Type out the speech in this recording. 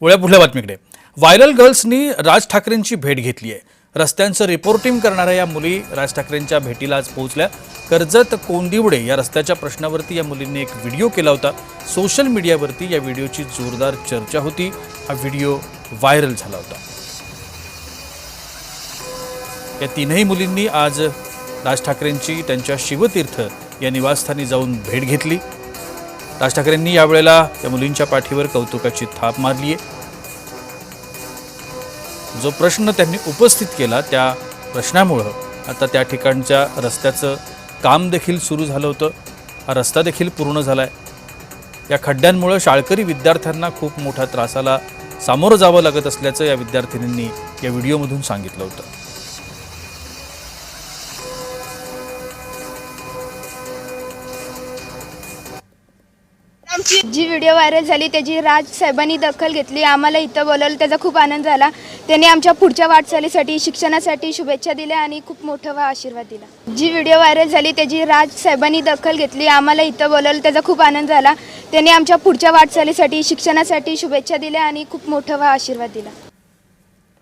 पुढल्या बातमीकडे व्हायरल गर्ल्सनी राज ठाकरेंची भेट घेतली आहे। रस्त्यांचं रिपोर्टिंग करणाऱ्या या मुली राज ठाकरेंच्या भेटीला आज पोहोचल्या। कर्जत कोंदिवडे या रस्त्याच्या प्रश्नावरती या मुलींनी एक व्हिडिओ केला होता। सोशल मीडियावरती या व्हिडिओची जोरदार चर्चा होती। हा व्हिडिओ व्हायरल झाला होता। या तीनही मुलींनी आज राज ठाकरेंची त्यांच्या शिवतीर्थ या निवासस्थानी जाऊन भेट घेतली। राज ठाकरेंनी यावेळेला या मुलींच्या पाठीवर कौतुकाची थाप मारली आहे। जो प्रश्न त्यांनी उपस्थित केला त्या प्रश्नामुळे आता त्या ठिकाणच्या रस्त्याचं काम देखील सुरू झालं होतं। हा रस्ता देखील पूर्ण झालाय। या खड्ड्यांमुळे शाळकरी विद्यार्थ्यांना खूप मोठ्या त्रासाला सामोरं जावं लागत असल्याचं या विद्यार्थिनींनी या व्हिडिओमधून सांगितलं होतं। जी व्हिडिओ व्हायरल झाली त्याची राज साहेबांनी दखल घेतली। आम्हाला इथं बोलवलं, त्याचा खूप आनंद झाला। त्यांनी आमच्या पुढच्या वाटचालीसाठी शिक्षणासाठी शुभेच्छा दिल्या आणि खूप मोठा आशीर्वाद दिला। जी व्हिडिओ व्हायरल झाली त्याची राज साहेबांनी दखल घेतली। आम्हाला इथं बोलवलं, त्याचा खूप आनंद झाला। त्यांनी आमच्या पुढच्या वाटचालीसाठी शिक्षणासाठी शुभेच्छा दिल्या आणि खूप मोठा आशीर्वाद दिला।